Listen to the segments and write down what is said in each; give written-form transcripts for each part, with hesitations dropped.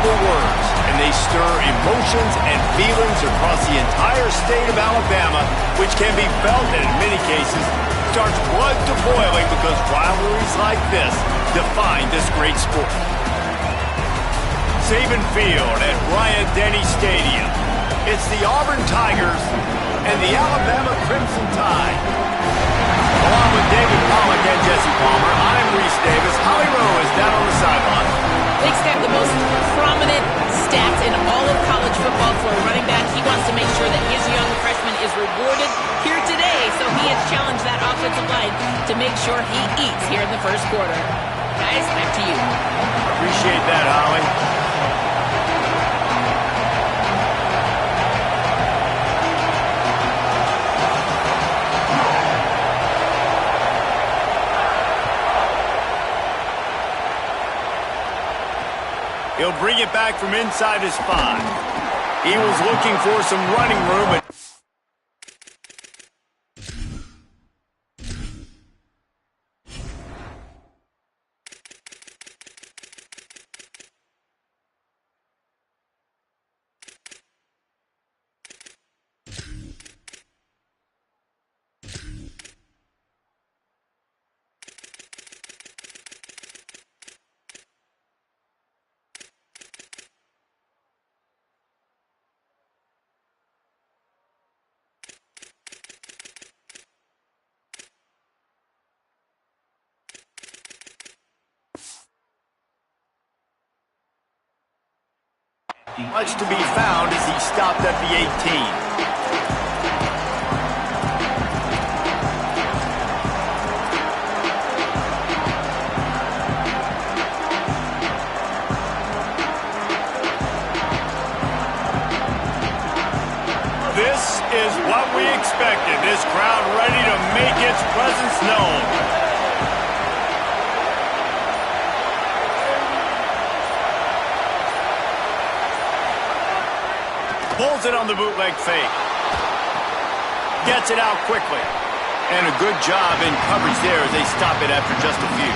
unbelievable words, and they stir emotions and feelings across the entire state of Alabama, which can be felt and in many cases starts blood to boiling because rivalries like this define this great sport. Saban Field at Bryant-Denny Stadium. It's the Auburn Tigers and the Alabama Crimson Tide. Along with David Pollack and Jesse Palmer, I'm Reese Davis. Holly Rowe is down on the sideline. Thanks, Scott. The most prominent stats in all of college football for a running back. He wants to make sure that his young freshman is rewarded here today, so he has challenged that offensive line to make sure he eats here in the first quarter. Guys, back to you. Appreciate that, Holly. He'll bring it back from inside his 5. He was looking for some running room, but much to be found as he stopped at the 18. This is what we expected. This crowd ready to make its presence known. Pulls it on the bootleg fake. Gets it out quickly. And a good job in coverage there as they stop it after just a few.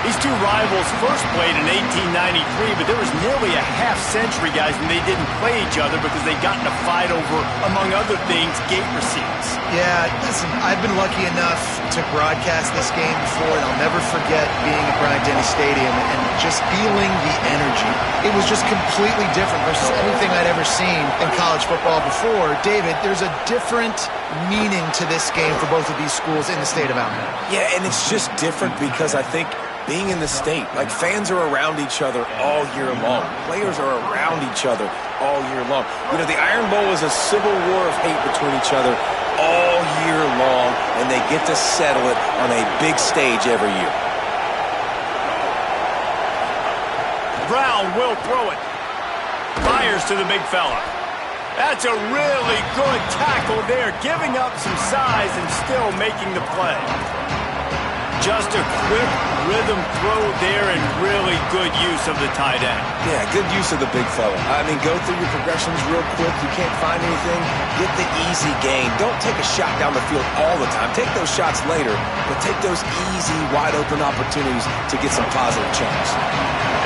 These two rivals first played in 1893, but there was nearly a half-century, guys, when they didn't play each other because they got in a fight over, among other things, gate receipts. Yeah, listen, I've been lucky enough to broadcast this game before, and I'll never forget being at Bryant-Denny Stadium and just feeling the energy. It was just completely different versus anything I'd ever seen in college football before. David, there's a different meaning to this game for both of these schools in the state of Alabama. Yeah, and it's just different because I think being in the state, like fans are around each other all year long. Players are around each other all year long. You know, the Iron Bowl is a civil war of hate between each other all year long, and they get to settle it on a big stage every year. Brown will throw it. Fires to the big fella. That's a really good tackle there, giving up some size and still making the play. Just a quick rhythm throw there and really good use of the tight end. Yeah, good use of the big fella. I mean, go through your progressions real quick. You can't find anything. Get the easy gain. Don't take a shot down the field all the time. Take those shots later, but take those easy, wide-open opportunities to get some positive chance.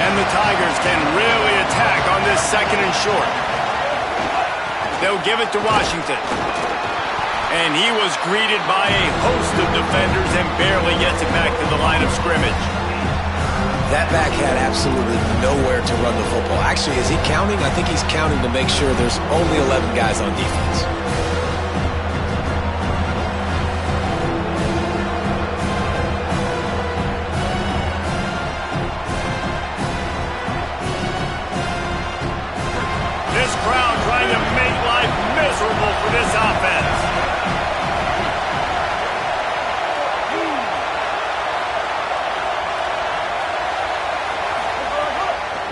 And the Tigers can really attack on this second and short. They'll give it to Washington. And he was greeted by a host of defenders and barely gets it back to the line of scrimmage. That back had absolutely nowhere to run the football. Actually, is he counting? I think he's counting to make sure there's only 11 guys on defense. This crowd trying to make life miserable for this offense.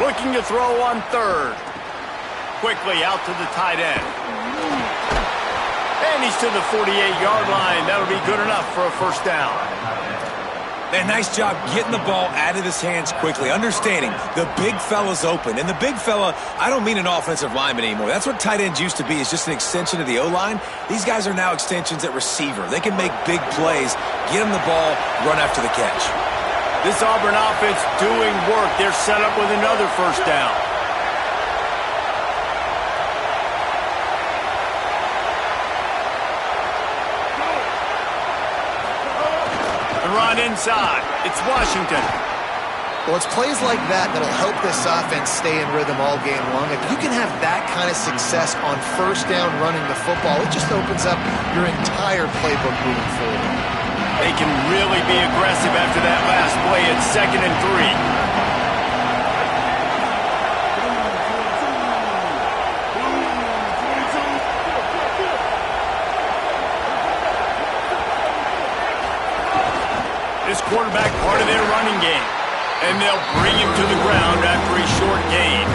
Looking to throw on third. Quickly out to the tight end. And he's to the 48-yard line. That'll be good enough for a first down. Man, nice job getting the ball out of his hands quickly, understanding the big fella's open. And the big fella, I don't mean an offensive lineman anymore. That's what tight ends used to be, is just an extension of the O-line. These guys are now extensions at receiver. They can make big plays, get him the ball, run after the catch. This Auburn offense doing work. They're set up with another first down. on inside. It's Washington. Well, it's plays like that that'll help this offense stay in rhythm all game long. If you can have that kind of success on first down running the football, it just opens up your entire playbook moving forward. They can really be aggressive after that last play at 2nd and 3. This quarterback part of their running game. And they'll bring him to the ground after a short gain.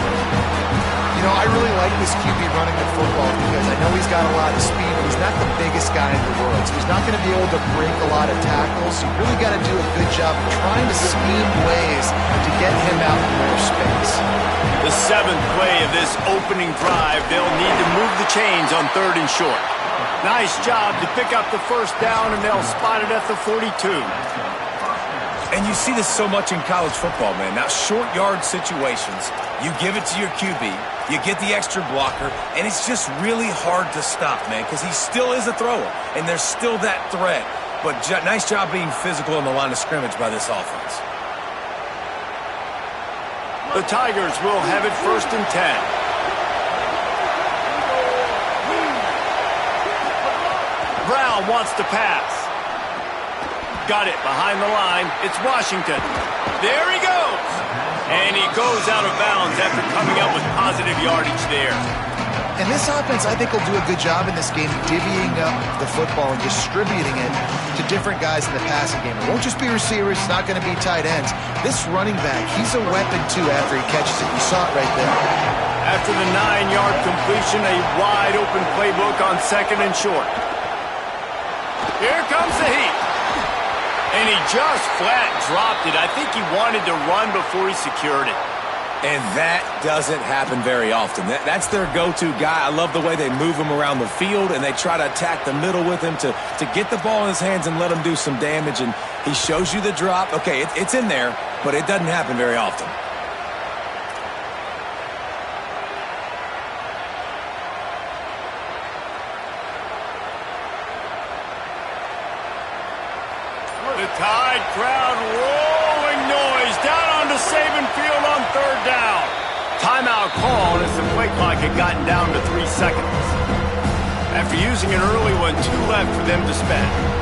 You know, I really like this QB running the football because I know he's got a lot of speed, but he's not the biggest guy in the world. So he's not going to be able to break a lot of tackles. So you really got to do a good job of trying to scheme ways to get him out in more space. The 7th play of this opening drive, they'll need to move the chains on 3rd and short. Nice job to pick up the first down, and they'll spot it at the 42. And you see this so much in college football, man. Now, short yard situations, you give it to your QB, you get the extra blocker, and it's just really hard to stop, man, because he still is a thrower, and there's still that threat. But nice job being physical in the line of scrimmage by this offense. The Tigers will have it 1st and 10. Brown wants to pass. Got it behind the line. It's Washington. There he goes. And he goes out of bounds after coming up with positive yardage there. And this offense, I think, will do a good job in this game divvying up the football and distributing it to different guys in the passing game. It won't just be receivers. It's not going to be tight ends. This running back, he's a weapon, too, after he catches it. You saw it right there. After the 9-yard completion, a wide-open playbook on 2nd and short. Here comes the heat. And he just flat dropped it. I think he wanted to run before he secured it. And that doesn't happen very often. That's their go-to guy. I love the way they move him around the field, and they try to attack the middle with him to get the ball in his hands and let him do some damage. And he shows you the drop. Okay, it's in there, but it doesn't happen very often. The Tide crowd rolling noise down onto Saban Field on 3rd down. Timeout called as the play clock had gotten down to 3 seconds. After using an early one, 2 left for them to spend.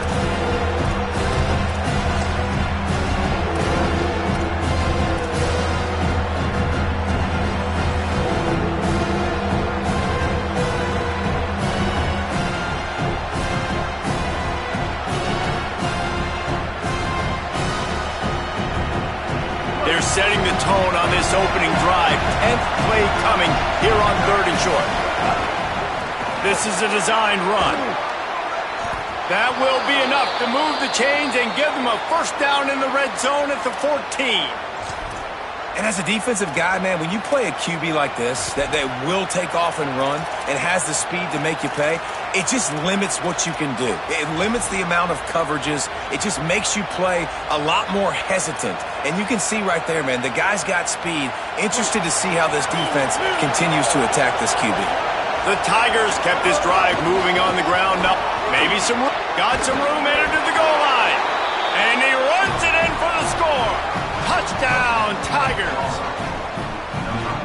They're setting the tone on this opening drive. 10th play coming here on 3rd and short. This is a designed run. That will be enough to move the chains and give them a first down in the red zone at the 14. And as a defensive guy, man, when you play a QB like this, that will take off and run and has the speed to make you pay, it just limits what you can do. It limits the amount of coverages. It just makes you play a lot more hesitant. And you can see right there, man, the guy's got speed. Interested to see how this defense continues to attack this QB. The Tigers kept this drive moving on the ground now. Maybe got some room headed to the goal line. And he runs it in for the score. Touchdown, Tigers.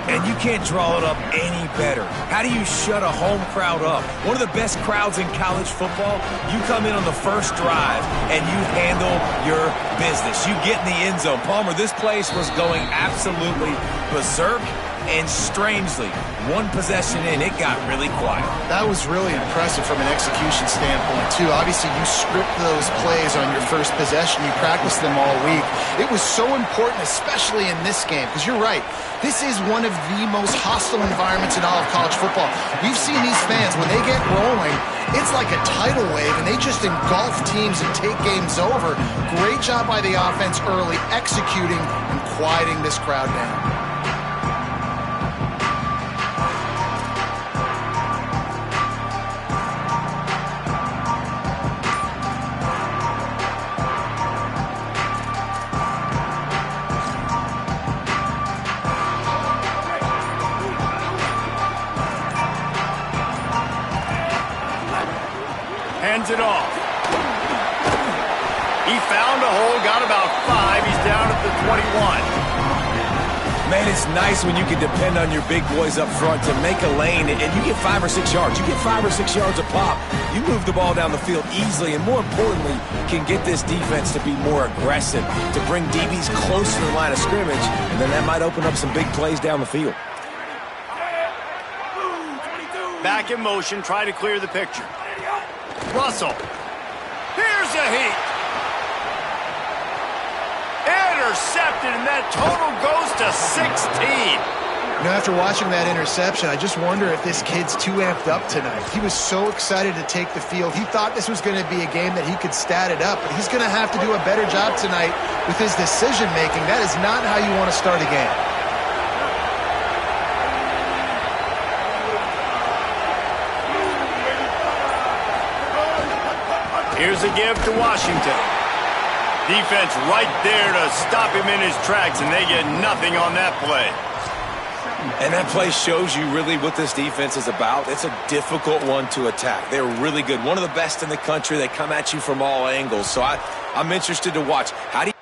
And you can't draw it up any better. How do you shut a home crowd up? One of the best crowds in college football. You come in on the first drive and you handle your business. You get in the end zone. Palmer, this place was going absolutely berserk. And strangely, one possession in, it got really quiet. That was really impressive from an execution standpoint, too. Obviously, you script those plays on your first possession. You practice them all week. It was so important, especially in this game, because you're right. This is one of the most hostile environments in all of college football. We've seen these fans, when they get rolling, it's like a tidal wave, and they just engulf teams and take games over. Great job by the offense early, executing and quieting this crowd down. Hands it off. He found a hole, got about 5. He's down at the 21. Man, it's nice when you can depend on your big boys up front to make a lane, and you get 5 or 6 yards. You get 5 or 6 yards a pop. You move the ball down the field easily, and more importantly, can get this defense to be more aggressive, to bring DBs close to the line of scrimmage, and then that might open up some big plays down the field. Back in motion, try to clear the picture. Russell. Here's a heat. Intercepted, and that total goes to 16. You know, after watching that interception, I just wonder if this kid's too amped up tonight. He was so excited to take the field. He thought this was going to be a game that he could stat it up, but he's going to have to do a better job tonight with his decision-making. That is not how you want to start a game. Here's a give to Washington. Defense right there to stop him in his tracks, and they get nothing on that play. And that play shows you really what this defense is about. It's a difficult one to attack. They're really good. One of the best in the country. They come at you from all angles. So I'm interested to watch. How do you...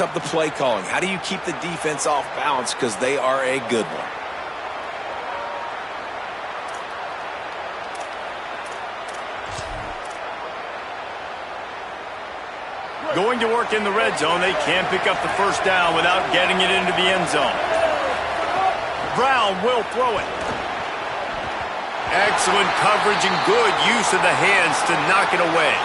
up the play calling? How do you keep the defense off balance? Because they are a good one. Going to work in the red zone. They can't pick up the first down without getting it into the end zone. Brown will throw it. Excellent coverage and good use of the hands to knock it away.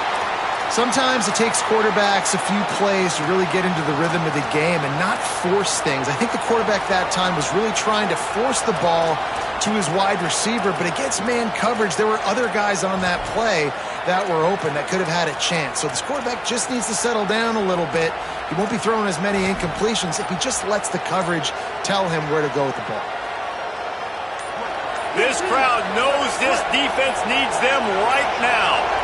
Sometimes it takes quarterbacks a few plays to really get into the rhythm of the game and not force things. I think the quarterback that time was really trying to force the ball to his wide receiver, but against man coverage, there were other guys on that play that were open that could have had a chance. So this quarterback just needs to settle down a little bit. He won't be throwing as many incompletions if he just lets the coverage tell him where to go with the ball. This crowd knows this defense needs them right now.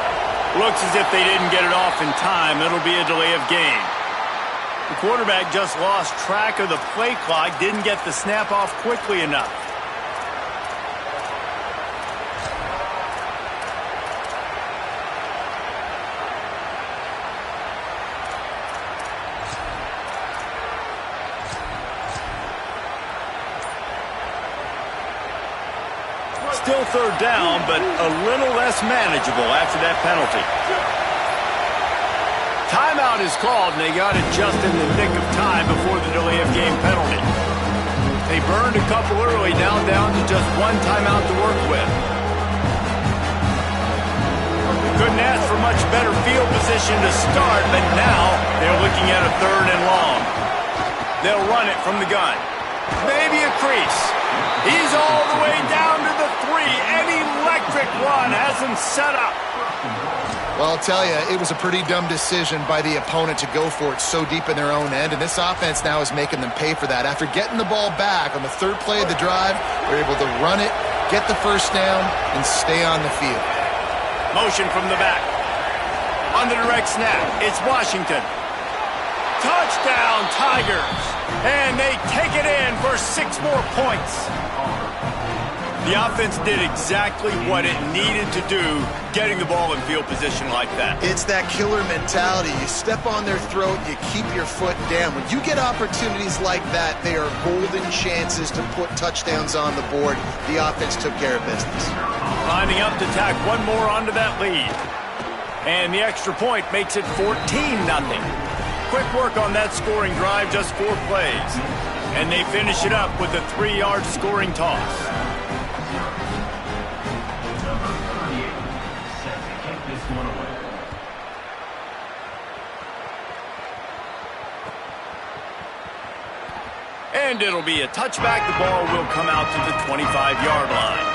Looks as if they didn't get it off in time. It'll be a delay of game. The quarterback just lost track of the play clock, didn't get the snap off quickly enough. Still third down, but a little less manageable after that penalty. Timeout is called, and they got it just in the nick of time before the delay of game penalty. They burned a couple early, now down to just one timeout to work with. Couldn't ask for much better field position to start, but now they're looking at a third and long. They'll run it from the gun. Maybe a crease. He's all the way down to the 3. An electric run has him set up. Well, I'll tell you, it was a pretty dumb decision by the opponent to go for it so deep in their own end, and this offense now is making them pay for that. After getting the ball back on the third play of the drive, they're able to run it, get the first down, and stay on the field. Motion from the back. On the direct snap, it's Washington. Touchdown, Tigers. And they take it in for 6 more points. The offense did exactly what it needed to do, getting the ball in field position like that. It's that killer mentality. You step on their throat, you keep your foot down. When you get opportunities like that, they are golden chances to put touchdowns on the board. The offense took care of business. Lining up to tack one more onto that lead. And the extra point makes it 14-0. Quick work on that scoring drive, just 4 plays. And they finish it up with a 3-yard scoring toss. And it'll be a touchback. The ball will come out to the 25-yard line.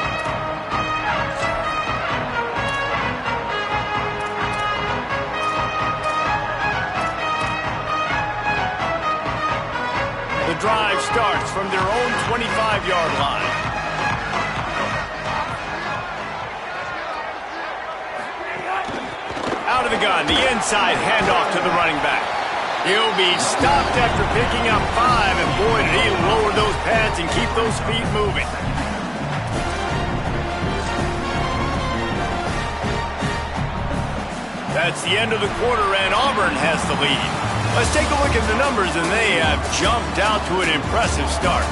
The drive starts from their own 25-yard line. Out of the gun, the inside handoff to the running back. He'll be stopped after picking up 5, and boy, did he lower those pads and keep those feet moving. That's the end of the quarter, and Auburn has the lead. Let's take a look at the numbers, and they have jumped out to an impressive start.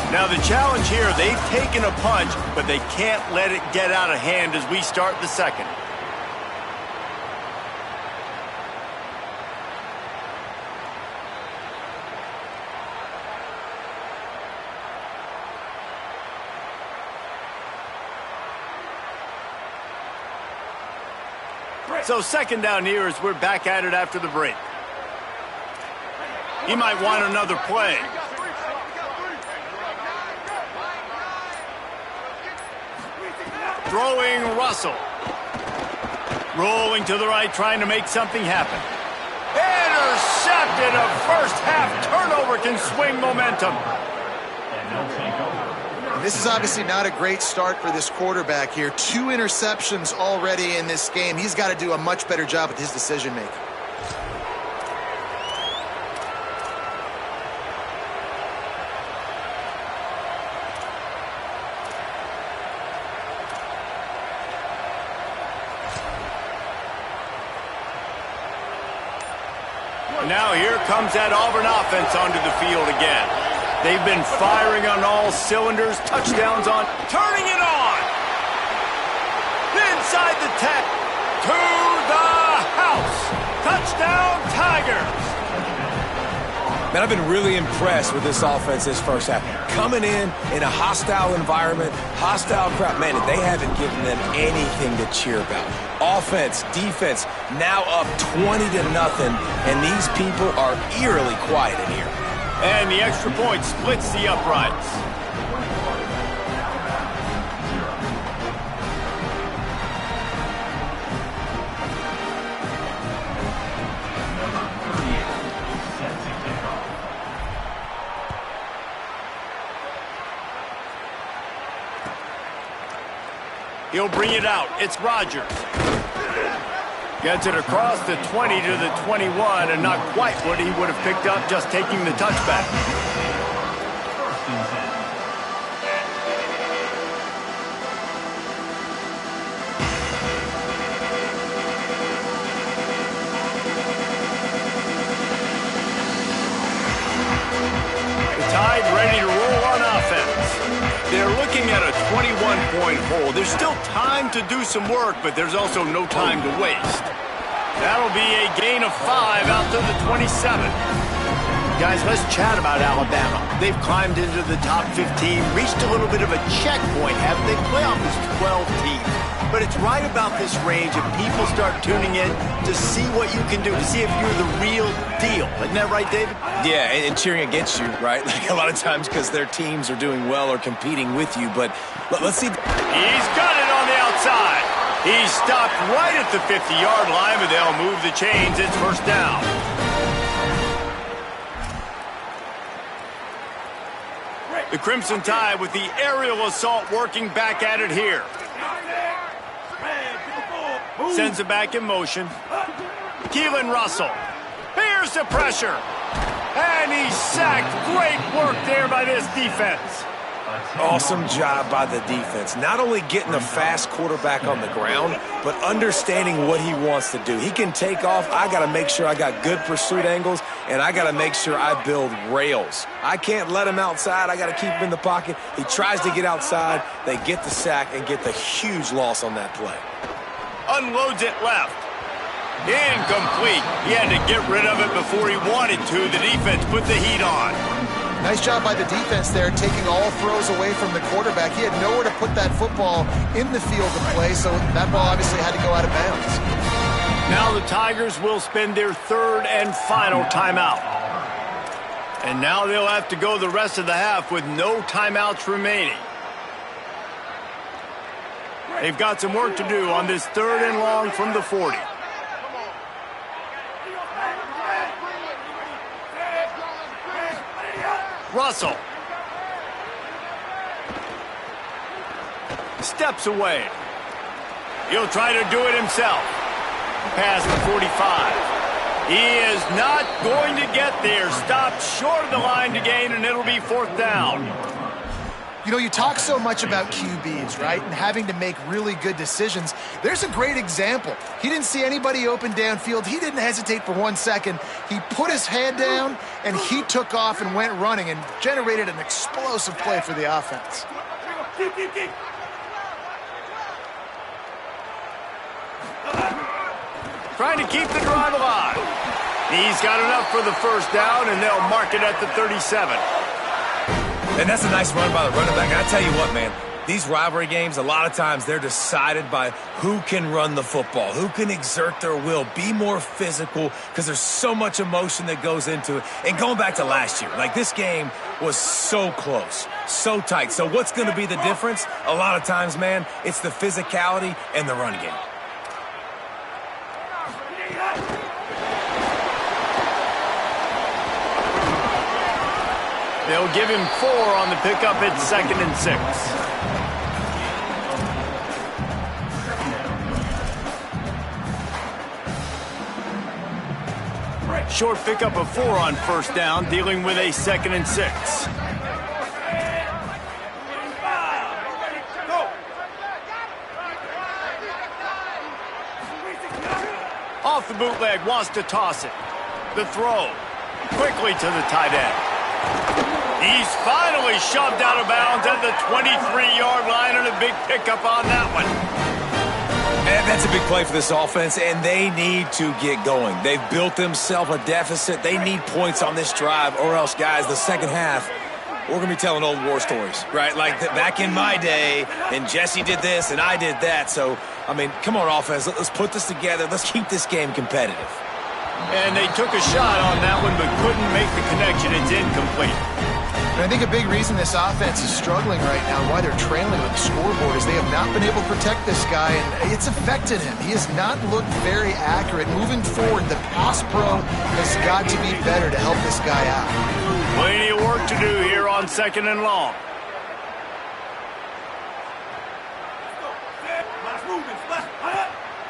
Now, the challenge here, they've taken a punch, but they can't let it get out of hand as we start the second. So second down here as we're back at it after the break. He might want another play. Throwing Russell. Rolling to the right, trying to make something happen. Intercepted. A first half turnover can swing momentum. This is obviously not a great start for this quarterback here. 2 interceptions already in this game. He's got to do a much better job with his decision-making. Now here comes that Auburn offense onto the field again. They've been firing on all cylinders, touchdowns on, turning it on! Inside the 10, to the house! Touchdown, Tigers! Man, I've been really impressed with this offense this first half. Coming in a hostile environment, hostile crowd, man, they haven't given them anything to cheer about. Offense, defense, now up 20-0, and these people are eerily quiet in here. And the extra point splits the uprights. He'll bring it out. It's Rodgers. Gets it across the 20 to the 21, and not quite what he would have picked up just taking the touchback. The Tide ready to roll on offense. They're looking at a 21-point hole. There's still time to do some work, but there's also no time to waste. That'll be a gain of 5 out to the 27. Guys, let's chat about Alabama. They've climbed into the top 15, reached a little bit of a checkpoint, haven't they? Playoff is 12 teams. But it's right about this range if people start tuning in to see what you can do, to see if you're the real deal. Isn't that right, David? Yeah, and cheering against you, right? Like a lot of times because their teams are doing well or competing with you. But let's see. He's got it on the outside. He's stopped right at the 50-yard line, but they'll move the chains. It's first down. The Crimson Tide with the aerial assault working back at it here. Sends it back in motion. Keelan Russell. Here's the pressure. And he's sacked. Great work there by this defense. Awesome job by the defense. Not only getting a fast quarterback on the ground, but understanding what he wants to do. He can take off. I got to make sure I got good pursuit angles, and I got to make sure I build rails. I can't let him outside. I got to keep him in the pocket. He tries to get outside. They get the sack and get the huge loss on that play. Unloads it left. Incomplete. He had to get rid of it before he wanted to. The defense put the heat on. Nice job by the defense there, taking all throws away from the quarterback. He had nowhere to put that football in the field to play, so that ball obviously had to go out of bounds. Now the Tigers will spend their third and final timeout. And now they'll have to go the rest of the half with no timeouts remaining. They've got some work to do on this third and long from the 40. Russell. Steps away. He'll try to do it himself. Past the 45. He is not going to get there. Stopped short of the line to gain, and it'll be 4th down. You know, you talk so much about QBs, right, and having to make really good decisions. There's a great example. He didn't see anybody open downfield. He didn't hesitate for 1 second. He put his head down, and he took off and went running and generated an explosive play for the offense. Trying to keep the drive alive. He's got enough for the 1st down, and they'll mark it at the 37. And that's a nice run by the running back. And I tell you what, man, these rivalry games, a lot of times they're decided by who can run the football, who can exert their will, be more physical, because there's so much emotion that goes into it. And going back to last year, like this game was so close, so tight. So what's going to be the difference? A lot of times, man, it's the physicality and the run game. They'll give him 4 on the pickup at 2nd and 6. Short pickup of 4 on 1st down, dealing with a 2nd and 6. Off the bootleg, wants to toss it. The throw, quickly to the tight end. He's finally shoved out of bounds at the 23-yard line, and a big pickup on that one. And that's a big play for this offense, and they need to get going. They've built themselves a deficit. They need points on this drive, or else, guys, the second half, we're going to be telling old war stories, right? Like back in my day, and Jesse did this, and I did that. So, I mean, come on, offense. Let's put this together. Let's keep this game competitive. And they took a shot on that one, but couldn't make the connection. It's incomplete. And I think a big reason this offense is struggling right now, why they're trailing on the scoreboard, is they have not been able to protect this guy, and it's affected him. He has not looked very accurate. Moving forward, the pass pro has got to be better to help this guy out. Plenty of work to do here on 2nd and long.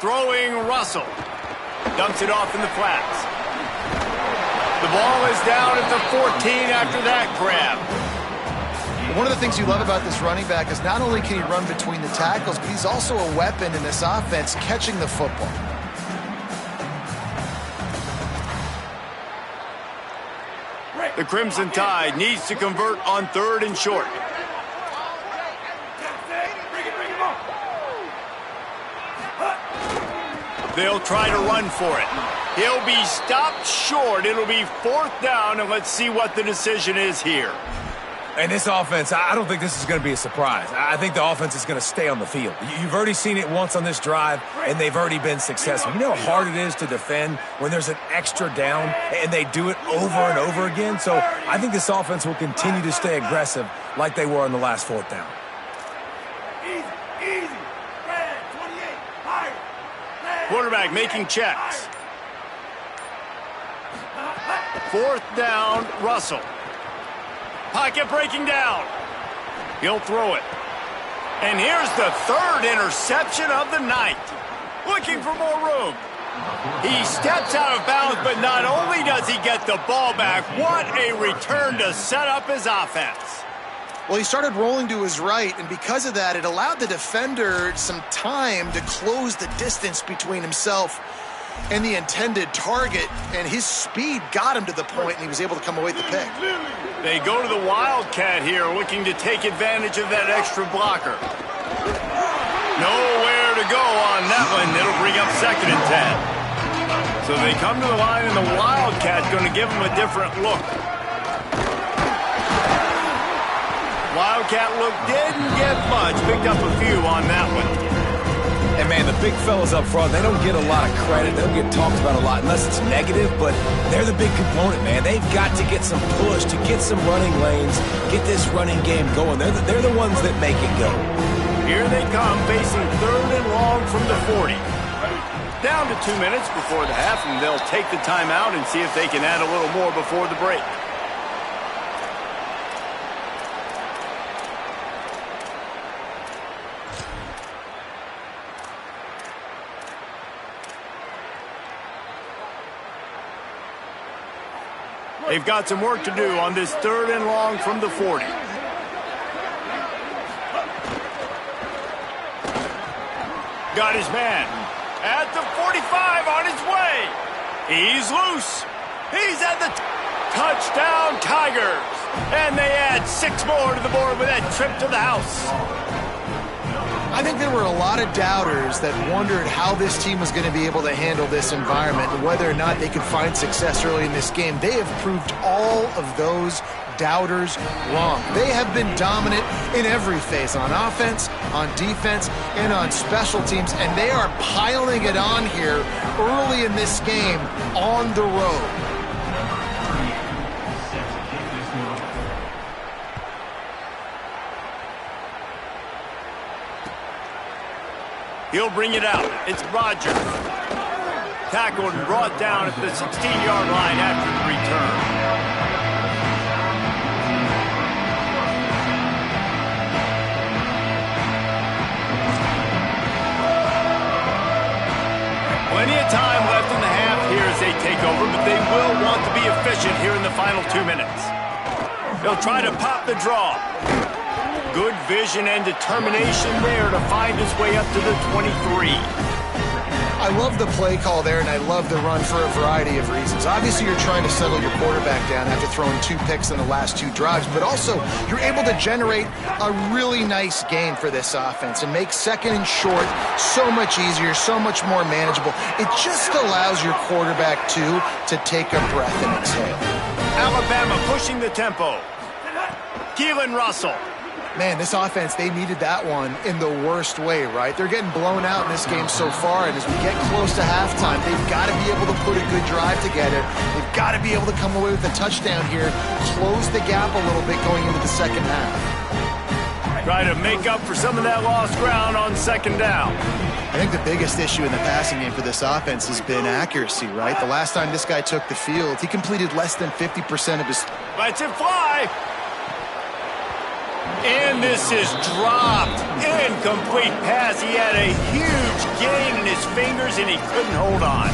Throwing Russell. Dumps it off in the flats. The ball is down at the 14 after that grab. One of the things you love about this running back is not only can he run between the tackles, but he's also a weapon in this offense catching the football. The Crimson Tide needs to convert on 3rd and short. They'll try to run for it. He'll be stopped short. It'll be 4th down, and let's see what the decision is here. And this offense, I don't think this is going to be a surprise. I think the offense is going to stay on the field. You've already seen it once on this drive, and they've already been successful. You know how hard it is to defend when there's an extra down, and they do it over and over again? So I think this offense will continue to stay aggressive like they were on the last 4th down. Quarterback making checks. 4th down, Russell. Pocket breaking down. He'll throw it. And here's the 3rd interception of the night. Looking for more room. He steps out of bounds, but not only does he get the ball back, what a return to set up his offense. Well, he started rolling to his right, and because of that, it allowed the defender some time to close the distance between himself and the intended target, and his speed got him to the point, and he was able to come away with the pick. They go to the Wildcat here, looking to take advantage of that extra blocker. Nowhere to go on that one. It'll bring up 2nd and 10. So they come to the line, and the Wildcat's going to give them a different look. Wildcat look didn't get much. Picked up a few on that one. And, man, the big fellas up front, they don't get a lot of credit. They don't get talked about a lot unless it's negative, but they're the big component, man. They've got to get some push, to get some running lanes, get this running game going. They're the ones that make it go. Here they come, facing 3rd and long from the 40. Down to 2 minutes before the half, and they'll take the timeout and see if they can add a little more before the break. They've got some work to do on this 3rd and long from the 40. Got his man at the 45 on his way. He's loose. He's at the touchdown Tigers. And they add 6 more to the board with that trip to the house. I think there were a lot of doubters that wondered how this team was going to be able to handle this environment and whether or not they could find success early in this game. They have proved all of those doubters wrong. They have been dominant in every phase, on offense, on defense, and on special teams, and they are piling it on here early in this game on the road. He'll bring it out. It's Rodgers. Tackled and brought down at the 16-yard line after the return. Plenty of time left in the half here as they take over, but they will want to be efficient here in the final 2 minutes. They'll try to pop the draw. Good vision and determination there to find his way up to the 23. I love the play call there, and I love the run for a variety of reasons. Obviously, you're trying to settle your quarterback down after throwing 2 picks in the last 2 drives, but also you're able to generate a really nice game for this offense and make 2nd and short so much easier, so much more manageable. It just allows your quarterback, too, to take a breath and exhale. Alabama pushing the tempo. Keelan Russell. Man, this offense, they needed that one in the worst way, right? They're getting blown out in this game so far, and as we get close to halftime, they've got to be able to put a good drive together. They've got to be able to come away with a touchdown here, close the gap a little bit going into the second half. Try to make up for some of that lost ground on 2nd down. I think the biggest issue in the passing game for this offense has been accuracy, right? The last time this guy took the field, he completed less than 50% of his... Lets it fly. And this is dropped. Incomplete pass. He had a huge gain in his fingers, and he couldn't hold on.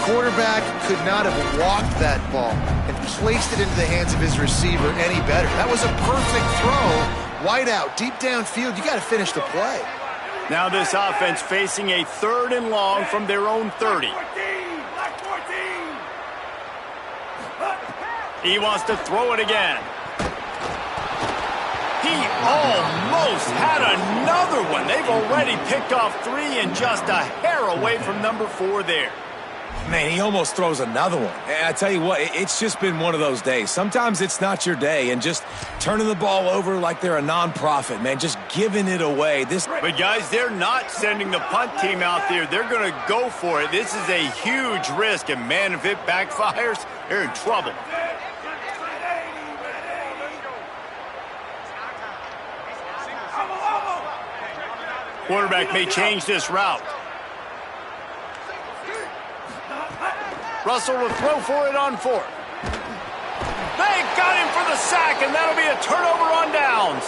Quarterback could not have walked that ball and placed it into the hands of his receiver any better. That was a perfect throw. Wide out, deep downfield. You got to finish the play. Now this offense facing a 3rd and long from their own 30. He wants to throw it again. He almost had another one. They've already picked off 3 and just a hair away from number 4 there. Man, he almost throws another one. And I tell you what, it's just been one of those days. Sometimes it's not your day, and just turning the ball over like they're a nonprofit, man, just giving it away. But, guys, they're not sending the punt team out there. They're going to go for it. This is a huge risk, and, man, if it backfires, they're in trouble. Quarterback may change this route. Russell will throw for it on 4th. They got him for the sack, and that'll be a turnover on downs.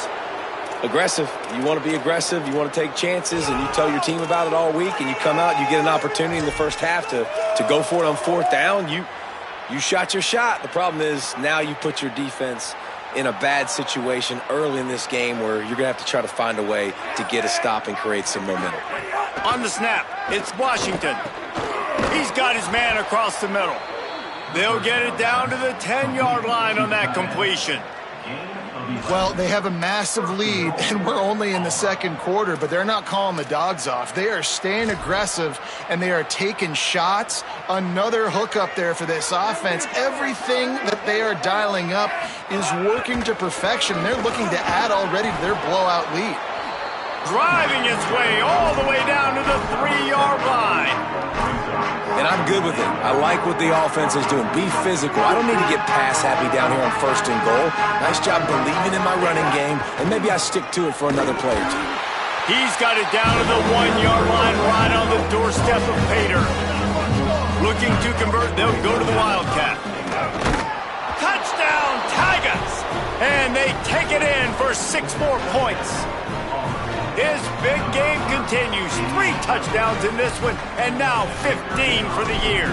Aggressive. You want to be aggressive. You want to take chances, and you tell your team about it all week, and you come out, you get an opportunity in the first half to go for it on 4th down. You shot your shot. The problem is now you put your defense in a bad situation early in this game where you're going to have to try to find a way to get a stop and create some momentum. On the snap, it's Washington. He's got his man across the middle. They'll get it down to the 10-yard line on that completion. Well, they have a massive lead, and we're only in the 2nd quarter, but they're not calling the dogs off. They are staying aggressive, and they are taking shots. Another hookup there for this offense. Everything that they are dialing up is working to perfection. They're looking to add already to their blowout lead. Driving his way all the way down to the 3-yard line. And I'm good with it. I like what the offense is doing. Be physical. I don't need to get pass happy down here on 1st and goal. Nice job believing in my running game, and maybe I stick to it for another play or 2. He's got it down to the 1-yard line right on the doorstep of Pater. Looking to convert, they'll go to the Wildcat. Touchdown, Tigers! And they take it in for 6 more points. His big game continues. 3 touchdowns in this one, and now 15 for the year.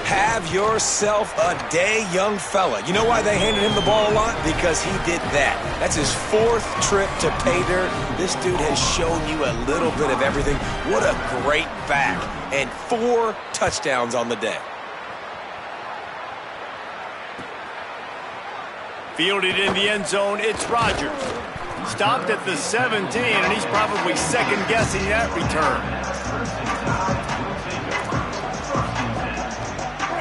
Have yourself a day, young fella. You know why they handed him the ball a lot? Because he did that. That's his 4th trip to pay dirt. This dude has shown you a little bit of everything. What a great back. And 4 touchdowns on the day. Fielded in the end zone, it's Rodgers. Stopped at the 17, and he's probably second-guessing that return.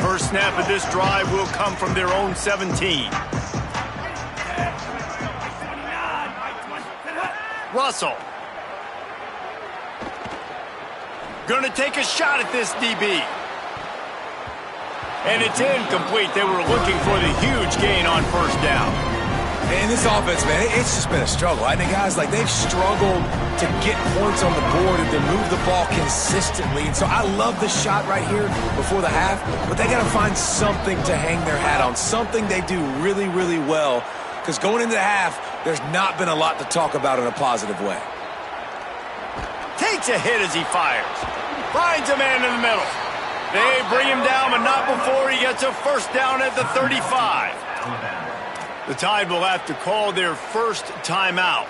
First snap of this drive will come from their own 17. Russell. Gonna take a shot at this DB. And it's incomplete. They were looking for the huge gain on first down. And this offense, man, it's just been a struggle. I think guys, like, they've struggled to get points on the board and to move the ball consistently. And so I love the shot right here before the half, but they got to find something to hang their hat on, something they do really, really well. Because going into the half, there's not been a lot to talk about in a positive way. Takes a hit as he fires. Finds a man in the middle. They bring him down, but not before he gets a first down at the 35. The Tide will have to call their first timeout.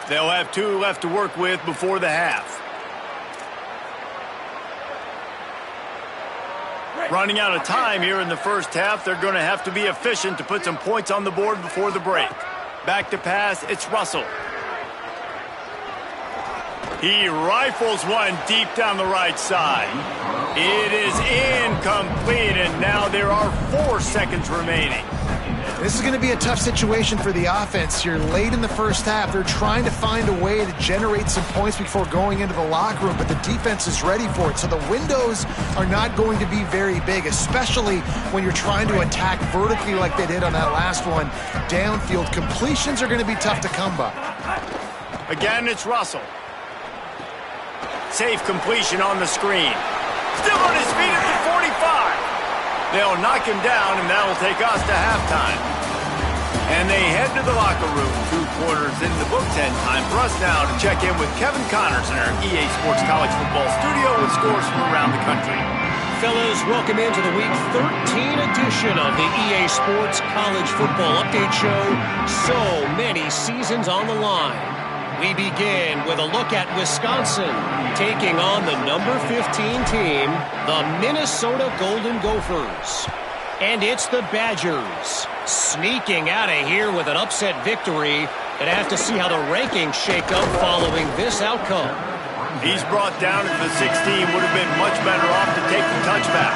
They'll have 2 left to work with before the half. Running out of time here in the first half, they're going to have to be efficient to put some points on the board before the break. Back to pass, it's Russell. He rifles one deep down the right side. It is incomplete, and now there are 4 seconds remaining. This is going to be a tough situation for the offense here. Late in the first half, they're trying to find a way to generate some points before going into the locker room, but the defense is ready for it. So the windows are not going to be very big, especially when you're trying to attack vertically like they did on that last one. Downfield completions are going to be tough to come by. Again, it's Russell. Safe completion on the screen. Still on his feet at the 45. They'll knock him down, and that'll take us to halftime. And they head to the locker room. 2 quarters in the books, and time for us now to check in with Kevin Connors in our EA Sports College Football studio with scores from around the country. Fellas, welcome into the Week 13 edition of the EA Sports College Football Update Show. So many seasons on the line. We begin with a look at Wisconsin taking on the number 15 team, the Minnesota Golden Gophers. And it's the Badgers sneaking out of here with an upset victory. And have to see how the rankings shake up following this outcome. He's brought down at the 16. Would have been much better off to take the touchback.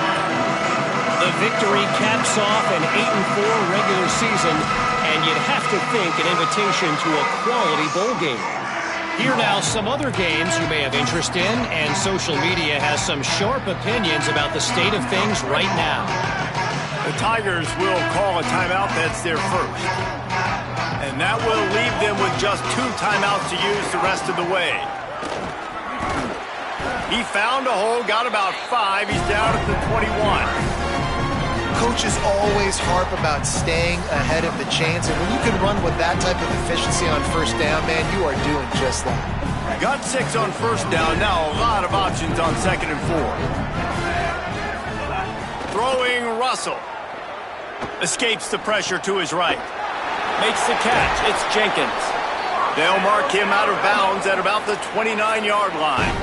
The victory caps off an 8-4 regular season, and you'd have to think an invitation to a quality bowl game. Here now, some other games you may have interest in, and social media has some sharp opinions about the state of things right now. The Tigers will call a timeout. That's their first. And that will leave them with just 2 timeouts to use the rest of the way. He found a hole, got about 5. He's down at the 21. Coaches always harp about staying ahead of the chains, and when you can run with that type of efficiency on first down, man, you are doing just that. Got 6 on first down. Now a lot of options on 2nd and 4. Throwing Russell. Escapes the pressure to his right. Makes the catch. It's Jenkins. They'll mark him out of bounds at about the 29-yard line.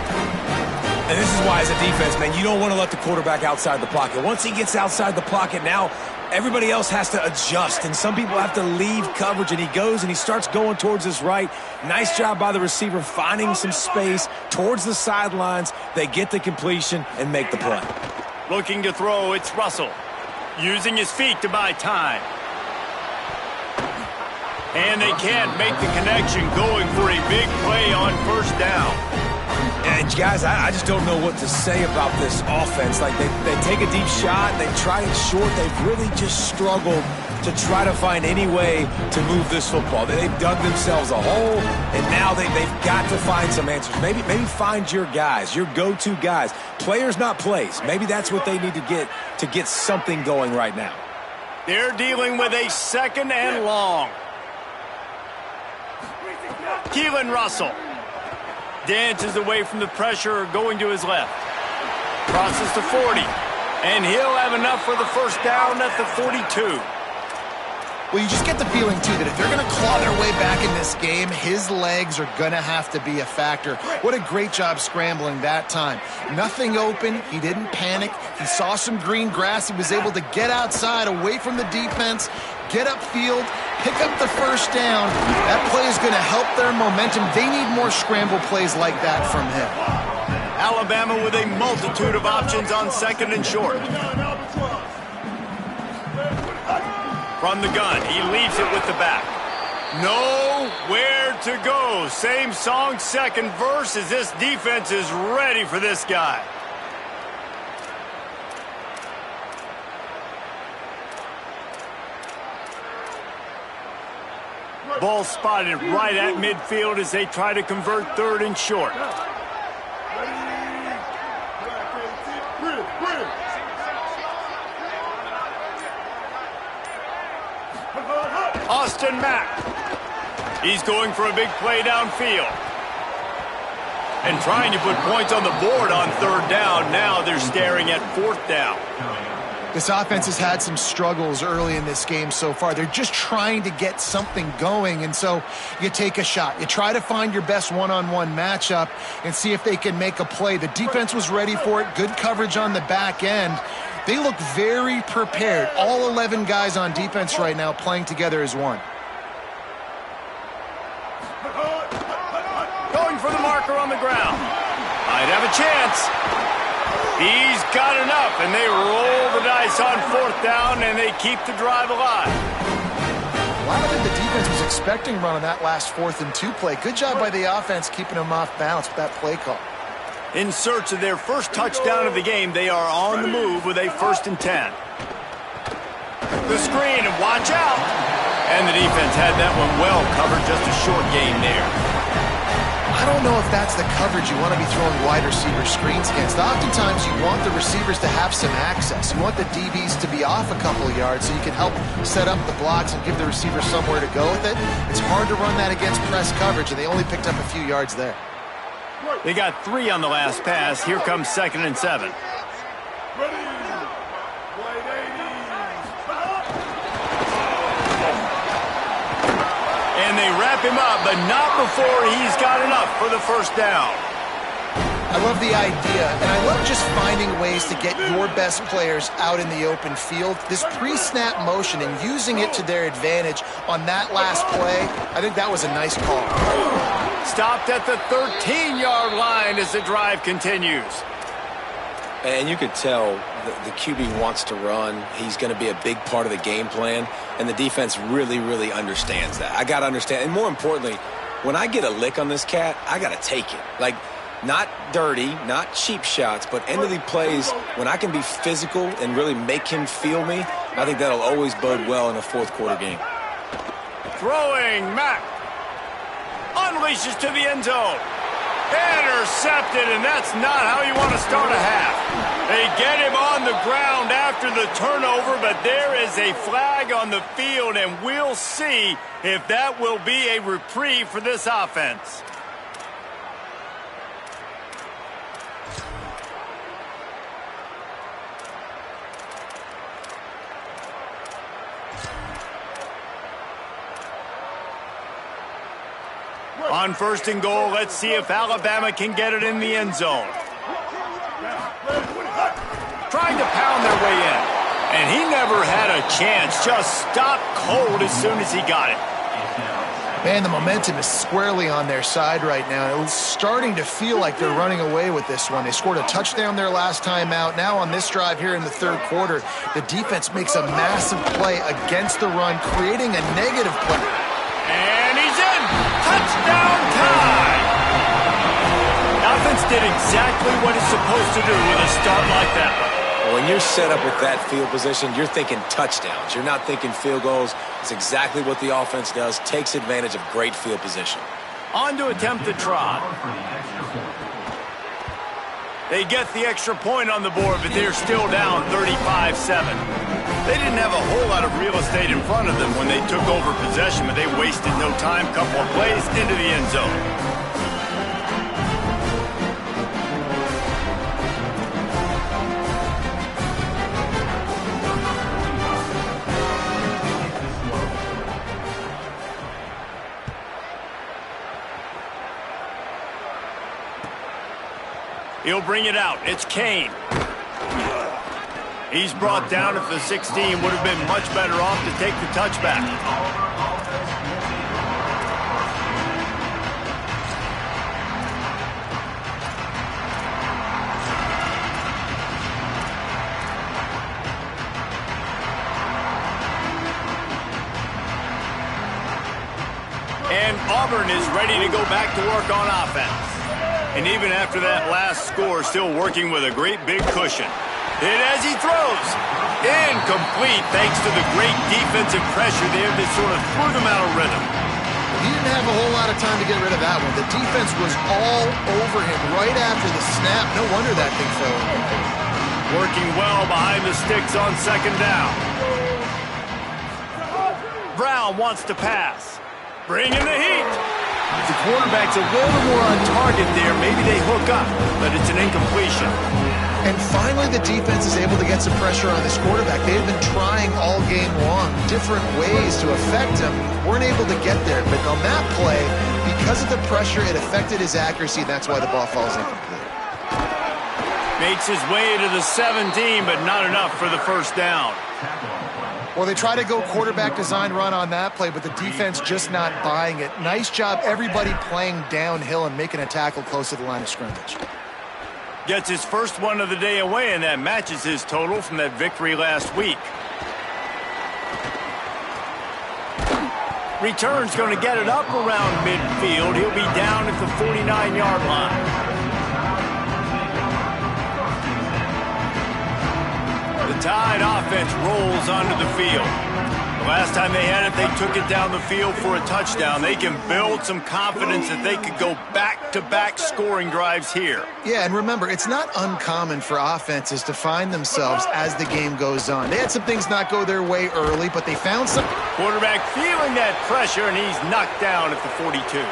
And this is why, as a defense, man, you don't want to let the quarterback outside the pocket. Once he gets outside the pocket, now everybody else has to adjust, and some people have to leave coverage, and he goes and he starts going towards his right. Nice job by the receiver finding some space towards the sidelines. They get the completion and make the play. Looking to throw, it's Russell. Using his feet to buy time. And they can't make the connection, going for a big play on first down. And guys, I just don't know what to say about this offense. Like, they take a deep shot, they try it short. They've really just struggled to try to find any way to move this football. They've dug themselves a hole, and now they've got to find some answers. Maybe find your guys, your go-to guys. Players, not plays. Maybe that's what they need to get something going right now. They're dealing with a 2nd and long. Keelan Russell dances away from the pressure, going to his left. Crosses to 40. And he'll have enough for the first down at the 42. Well, you just get the feeling, too, that if they're going to claw their way back in this game, his legs are going to have to be a factor. What a great job scrambling that time. Nothing open. He didn't panic. He saw some green grass. He was able to get outside, away from the defense, get upfield, pick up the first down. That play is going to help their momentum. They need more scramble plays like that from him. Alabama with a multitude of options on second and short. From the gun, he leaves it with the back. Nowhere to go. Same song, second verse, as this defense is ready for this guy. Ball spotted right at midfield as they try to convert third and short. Austin Mack. He's going for a big play downfield. And trying to put points on the board on third down. Now they're staring at fourth down. This offense has had some struggles early in this game so far. They're just trying to get something going, and so you take a shot. You try to find your best one-on-one matchup and see if they can make a play. The defense was ready for it. Good coverage on the back end. They look very prepared. All 11 guys on defense right now playing together as one. Going for the marker on the ground. Might have a chance. He's got enough, and they roll the dice on fourth down, and they keep the drive alive. Well, I don't think the defense was expecting run on that last 4th and 2 play. Good job by the offense keeping them off balance with that play call. In search of their first touchdown of the game, they are on the move with a 1st and 10. The screen, and watch out. And the defense had that one well covered, just a short gain there. I don't know if that's the coverage you want to be throwing wide receiver screens against. Oftentimes, you want the receivers to have some access. You want the DBs to be off a couple of yards so you can help set up the blocks and give the receiver somewhere to go with it. It's hard to run that against press coverage, and they only picked up a few yards there. They got 3 on the last pass. Here comes 2nd and 7. And they wrap him up, but not before he's got enough for the first down. I love the idea, and I love just finding ways to get your best players out in the open field. This pre-snap motion and using it to their advantage on that last play, I think that was a nice call. Stopped at the 13-yard line as the drive continues. And you could tell the QB wants to run. He's going to be a big part of the game plan, and the defense really, really understands that. I got to understand, and more importantly, when I get a lick on this cat, I got to take it. Like, not dirty, not cheap shots, but end of the plays, when I can be physical and really make him feel me, I think that'll always bode well in a fourth quarter game. Throwing, Mack. Unleashes to the end zone. Intercepted, and that's not how you want to start a half. They get him on the ground after the turnover, but there is a flag on the field, and we'll see if that will be a reprieve for this offense. On 1st and goal, let's see if Alabama can get it in the end zone. Trying to pound their way in. And he never had a chance. Just stopped cold as soon as he got it. Man, the momentum is squarely on their side right now. It's starting to feel like they're running away with this one. They scored a touchdown their last time out. Now on this drive here in the 3rd quarter, the defense makes a massive play against the run, creating a negative play. And he's in! Touchdown time! Offense did exactly what it's supposed to do with a start like that. When you're set up with that field position, you're thinking touchdowns. You're not thinking field goals. It's exactly what the offense does, takes advantage of great field position. On to attempt the trot. They get the extra point on the board, but they're still down 35-7. They didn't have a whole lot of real estate in front of them when they took over possession, but they wasted no time. Couple of plays into the end zone. He'll bring it out. It's Kane. He's brought down at the 16. Would have been much better off to take the touchback. And Auburn is ready to go back to work on offense. And even after that last score, still working with a great big cushion. Hit as he throws. Incomplete thanks to the great defensive pressure there that sort of threw them out of rhythm. He didn't have a whole lot of time to get rid of that one. The defense was all over him right after the snap. No wonder that thing fell incomplete. Working well behind the sticks on second down. Brown wants to pass. Bringing the heat. The quarterback's a little more on target there. Maybe they hook up, but it's an incompletion. And finally, the defense is able to get some pressure on this quarterback. They've been trying all game long different ways to affect him. Weren't able to get there. But on that play, because of the pressure, it affected his accuracy. That's why the ball falls incomplete. Makes his way to the 17, but not enough for the first down. Well, they try to go quarterback design run on that play, but the defense just not buying it. Nice job, everybody playing downhill and making a tackle close to the line of scrimmage. Gets his first one of the day away, and that matches his total from that victory last week. Return's going to get it up around midfield. He'll be down at the 49-yard line. The Tide offense rolls onto the field. The last time they had it, they took it down the field for a touchdown. They can build some confidence that they could go back-to-back scoring drives here. Yeah, and remember, it's not uncommon for offenses to find themselves as the game goes on. They had some things not go their way early, but they found some. Quarterback feeling that pressure, and he's knocked down at the 42.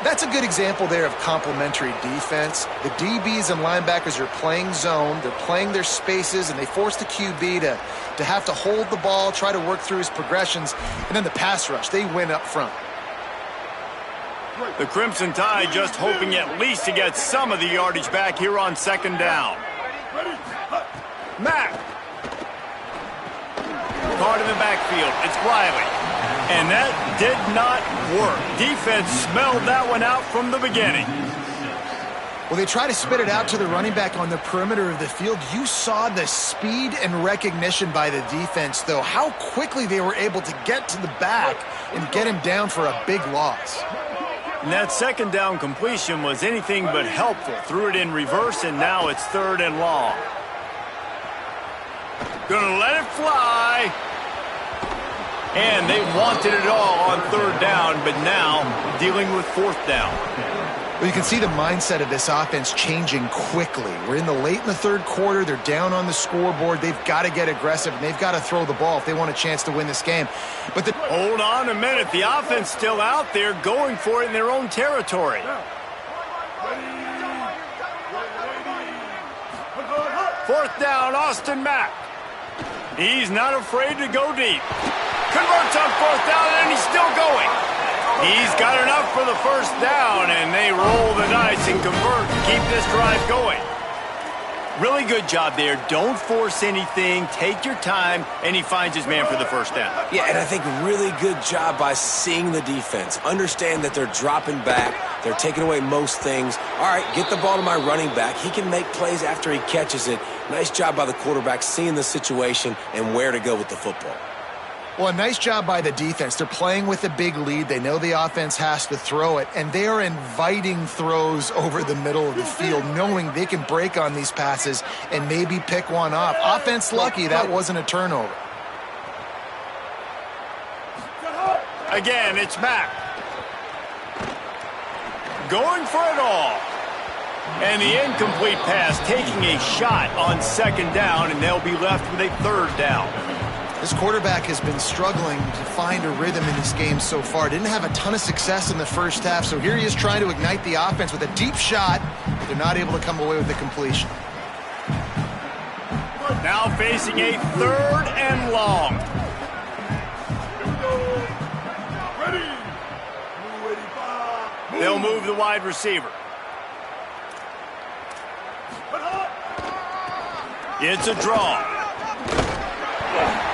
That's a good example there of complementary defense. The DBs and linebackers are playing zone, they're playing their spaces, and they force the QB to have to hold the ball, try to work through his progressions, and then the pass rush, they win up front. The Crimson Tide just hoping at least to get some of the yardage back here on second down. Mack. Caught in the backfield. It's Riley. And that did not work. Defense smelled that one out from the beginning. Well, they try to spit it out to the running back on the perimeter of the field. You saw the speed and recognition by the defense, though. How quickly they were able to get to the back and get him down for a big loss. And that second down completion was anything but helpful. Threw it in reverse, and now it's third and long. Gonna let it fly. And they wanted it all on third down, but now dealing with fourth down. Well, you can see the mindset of this offense changing quickly. We're in the third quarter. They're down on the scoreboard. They've got to get aggressive, and they've got to throw the ball if they want a chance to win this game. But hold on a minute. The offense still out there going for it in their own territory. Fourth down, Austin Mack. He's not afraid to go deep. Converts on fourth down, and he's still going. He's got enough for the first down, and they roll the dice and convert to keep this drive going. Really good job there. Don't force anything. Take your time, and he finds his man for the first down. Yeah, and I think really good job by seeing the defense. Understand that they're dropping back. They're taking away most things. All right, get the ball to my running back. He can make plays after he catches it. Nice job by the quarterback seeing the situation and where to go with the football. Well, a nice job by the defense. They're playing with a big lead. They know the offense has to throw it, and they are inviting throws over the middle of the field, knowing they can break on these passes and maybe pick one off. Offense lucky, that wasn't a turnover. Again, it's Mack. Going for it all. And the incomplete pass taking a shot on second down, and they'll be left with a third down. This quarterback has been struggling to find a rhythm in this game so far. Didn't have a ton of success in the first half, so here he is trying to ignite the offense with a deep shot, but they're not able to come away with the completion. Now facing a third and long. They'll move the wide receiver. It's a draw.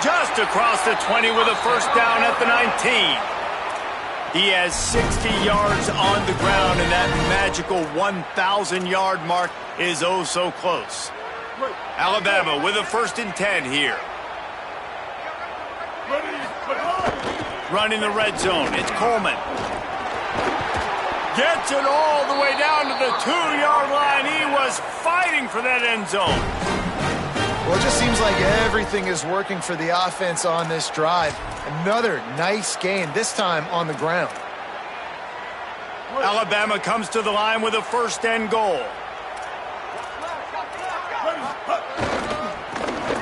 Just across the 20 with a first down at the 19. He has 60 yards on the ground, and that magical 1,000-yard mark is oh so close. Alabama with a 1st and 10 here. Running the red zone. It's Coleman. Gets it all the way down to the 2-yard line. He was fighting for that end zone. Well, it just seems like everything is working for the offense on this drive. Another nice gain, this time on the ground. Alabama comes to the line with a 1st and goal.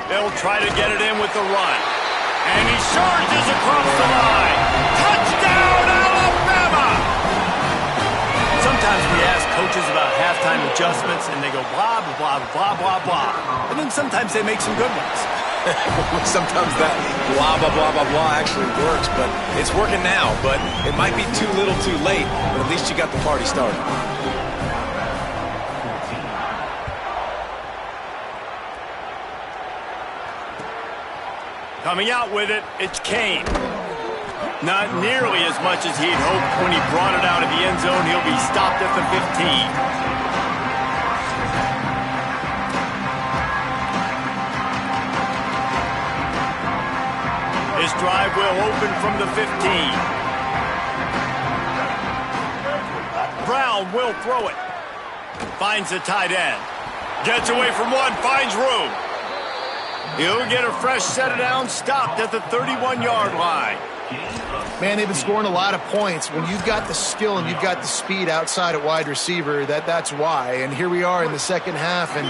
They'll try to get it in with the run. And he charges across the line. Touchdown, Alabama! Sometimes we ask coaches about halftime adjustments, and they go blah, blah, blah, blah, blah. And then sometimes they make some good ones. Sometimes that blah, blah, blah, blah, blah actually works, but it's working now. But it might be too little too late, but at least you got the party started. Coming out with it, it's Kane. Not nearly as much as he'd hoped when he brought it out of the end zone. He'll be stopped at the 15. This drive will open from the 15. Brown will throw it. Finds the tight end. Gets away from one, finds room. He'll get a fresh set of downs, stopped at the 31-yard line. Man, they've been scoring a lot of points. When you've got the skill and you've got the speed outside at wide receiver, that's why. And here we are in the second half, and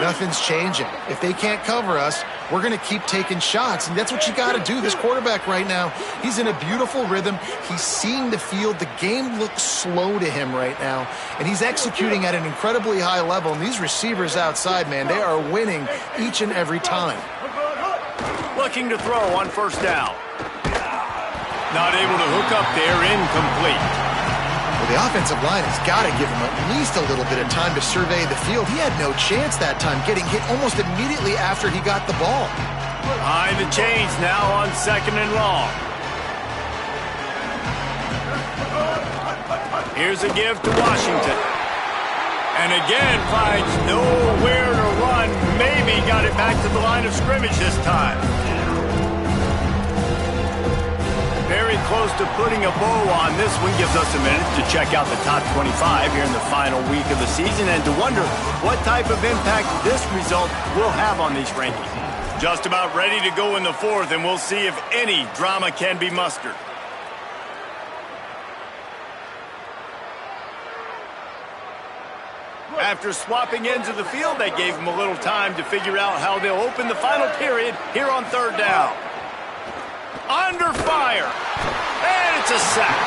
nothing's changing. If they can't cover us, we're going to keep taking shots, and that's what you got to do. This quarterback right now, he's in a beautiful rhythm. He's seeing the field. The game looks slow to him right now, and he's executing at an incredibly high level. And these receivers outside, man, they are winning each and every time. Looking to throw on 1st down. Not able to hook up there, incomplete. Well, the offensive line has got to give him at least a little bit of time to survey the field. He had no chance that time, getting hit almost immediately after he got the ball. Behind the chains now on 2nd and long. Here's a give to Washington. And again finds nowhere to run. Maybe got it back to the line of scrimmage this time. Very close to putting a bow on this one. Gives us a minute to check out the top 25 here in the final week of the season and to wonder what type of impact this result will have on these rankings. Just about ready to go in the 4th, and we'll see if any drama can be mustered. After swapping ends of the field, that gave them a little time to figure out how they'll open the final period here on 3rd down. Under fire, and it's a sack.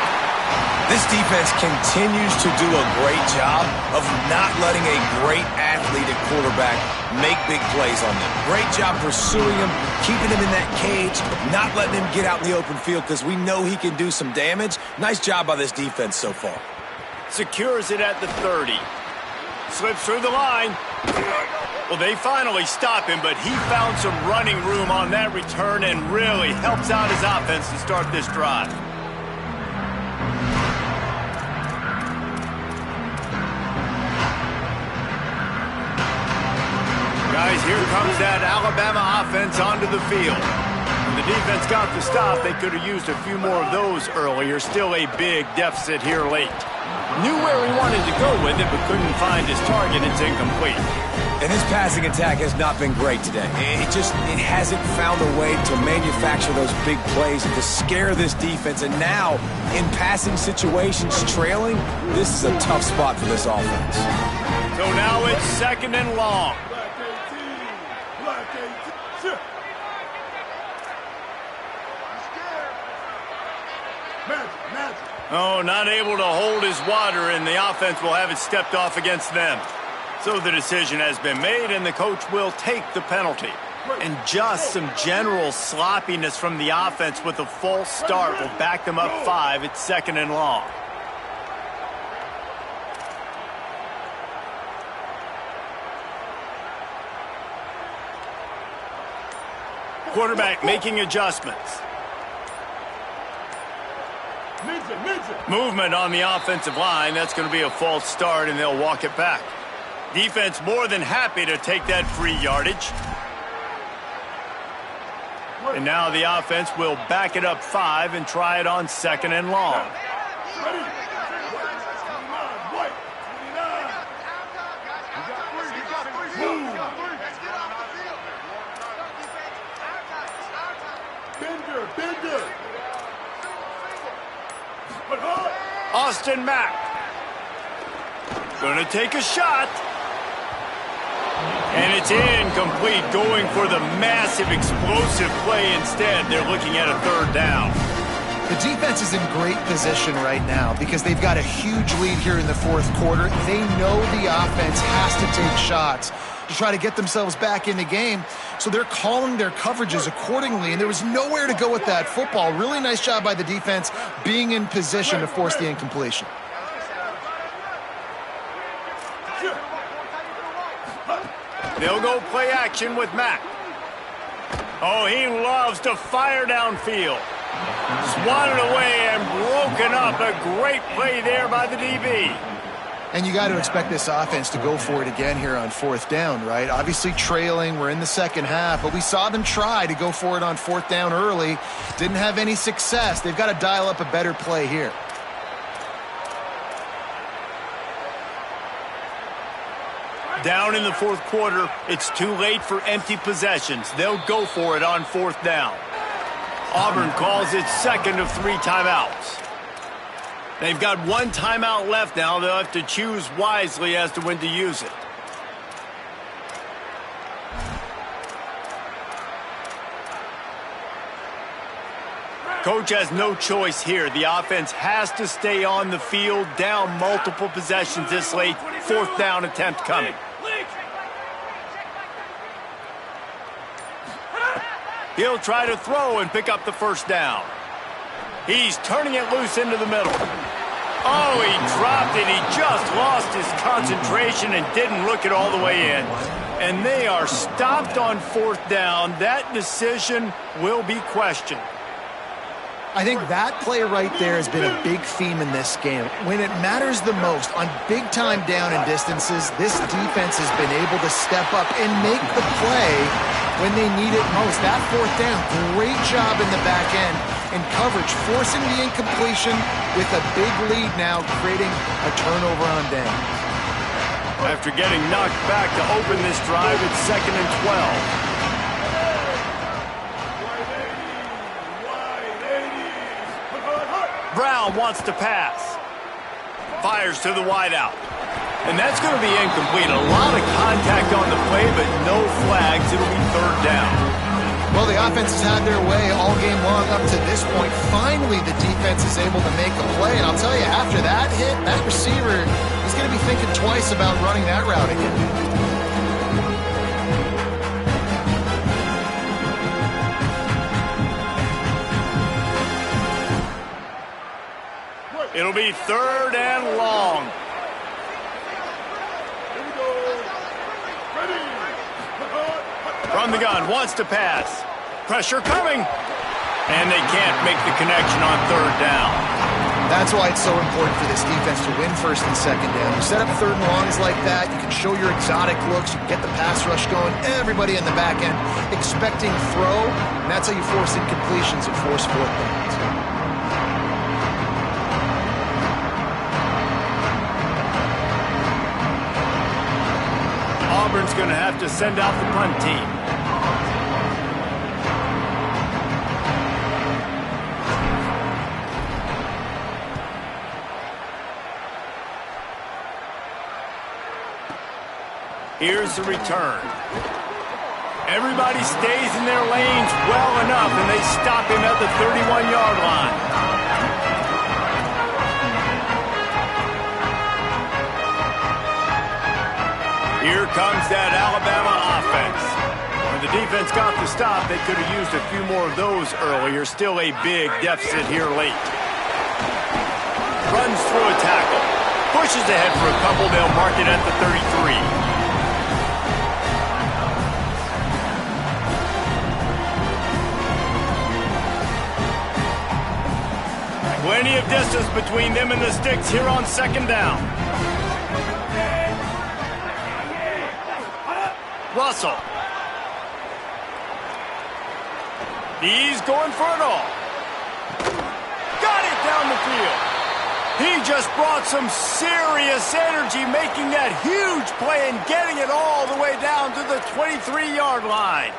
This defense continues to do a great job of not letting a great athlete at quarterback make big plays on them. Great job pursuing him, keeping him in that cage, not letting him get out in the open field because we know he can do some damage. Nice job by this defense so far. Secures it at the 30. Slips through the line. Well, they finally stop him, but he found some running room on that return and really helps out his offense to start this drive. Guys, here comes that Alabama offense onto the field. When the defense got the stop, they could have used a few more of those earlier. Still a big deficit here late. Knew where he wanted to go with it, but couldn't find his target. It's incomplete. And his passing attack has not been great today. It hasn't found a way to manufacture those big plays and to scare this defense. And now, in passing situations, trailing, this is a tough spot for this offense. So now it's 2nd and long. Oh, not able to hold his water, and the offense will have it stepped off against them. So the decision has been made, and the coach will take the penalty. And just some general sloppiness from the offense with a false start will back them up 5 at 2nd and long. Quarterback making adjustments. Movement on the offensive line. That's going to be a false start, and they'll walk it back. Defense more than happy to take that free yardage. And now the offense will back it up 5 and try it on 2nd and long. Austin Mack. Going to take a shot. And it's incomplete, going for the massive explosive play instead. They're looking at a 3rd down. The defense is in great position right now because they've got a huge lead here in the 4th quarter. They know the offense has to take shots to try to get themselves back in the game. So they're calling their coverages accordingly, and there was nowhere to go with that football. Really nice job by the defense being in position to force the incompletion. They'll go play action with Mack. Oh, he loves to fire downfield. Swatted away and broken up. A great play there by the DB. And you got to expect this offense to go for it again here on 4th down, right? Obviously trailing. We're in the 2nd half, but we saw them try to go for it on 4th down early. Didn't have any success. They've got to dial up a better play here. Down in the 4th quarter, it's too late for empty possessions. They'll go for it on 4th down. Auburn calls it 2nd of 3 timeouts. They've got 1 timeout left now. They'll have to choose wisely as to when to use it. Coach has no choice here. The offense has to stay on the field, down multiple possessions this late. 4th down attempt coming. He'll try to throw and pick up the 1st down. He's turning it loose into the middle. Oh, he dropped it. He just lost his concentration and didn't look it all the way in. And they are stopped on 4th down. That decision will be questioned. I think that play right there has been a big theme in this game. When it matters the most, on big-time down and distances, this defense has been able to step up and make the play when they need it most. That 4th down, great job in the back end and coverage, forcing the incompletion with a big lead now, creating a turnover on down. After getting knocked back to open this drive, it's 2nd and 12. Brown wants to pass. Fires to the wideout. And that's going to be incomplete. A lot of contact on the play, but no flags. It'll be 3rd down. Well, the offense has had their way all game long up to this point. Finally, the defense is able to make a play. And I'll tell you, after that hit, that receiver, he's going to be thinking twice about running that route again. It'll be 3rd and long. From the gun, wants to pass. Pressure coming. And they can't make the connection on 3rd down. That's why it's so important for this defense to win 1st and 2nd down. You set up 3rd and longs like that, you can show your exotic looks, you can get the pass rush going, everybody in the back end expecting throw, and that's how you force incompletions and force 4th downs. Auburn's going to have to send out the punt team. Here's the return. Everybody stays in their lanes well enough, and they stop him at the 31-yard line. Here comes that Alabama offense. When the defense got the stop, they could have used a few more of those earlier. Still a big deficit here late. Runs through a tackle. Pushes ahead for a couple. They'll mark it at the 33. Plenty of distance between them and the sticks here on second down. Russell. He's going for it all. Got it down the field. He just brought some serious energy, making that huge play and getting it all the way down to the 23-yard line.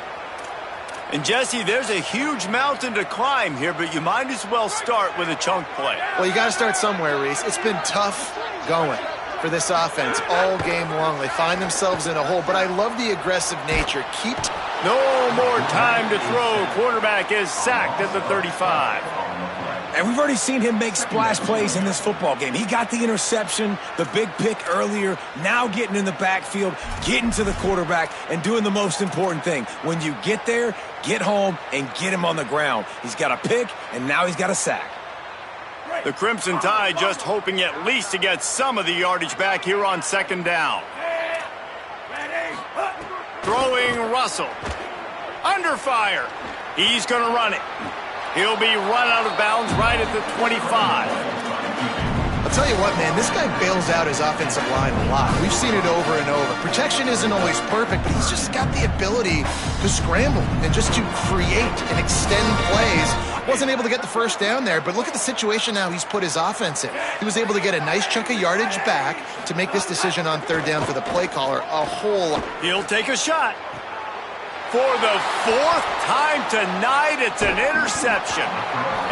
And, Jesse, there's a huge mountain to climb here, but you might as well start with a chunk play. Well, you got to start somewhere, Reese. It's been tough going for this offense all game long. They find themselves in a hole, but I love the aggressive nature. No more time to throw. Quarterback is sacked at the 35. And we've already seen him make splash plays in this football game. He got the interception, the big pick earlier, now getting in the backfield, getting to the quarterback, and doing the most important thing. When you get there, get home and get him on the ground. He's got a pick, and now he's got a sack. The Crimson Tide just hoping at least to get some of the yardage back here on second down. Throwing Russell. Under fire. He's going to run it. He'll be run out of bounds right at the 25. I'll tell you what, man, this guy bails out his offensive line a lot. We've seen it over and over. Protection isn't always perfect, but he's just got the ability to scramble and just to create and extend plays. Wasn't able to get the first down there, but look at the situation now he's put his offense in. He was able to get a nice chunk of yardage back to make this decision on third down for the play caller a whole. He'll take a shot. For the fourth time tonight, it's an interception.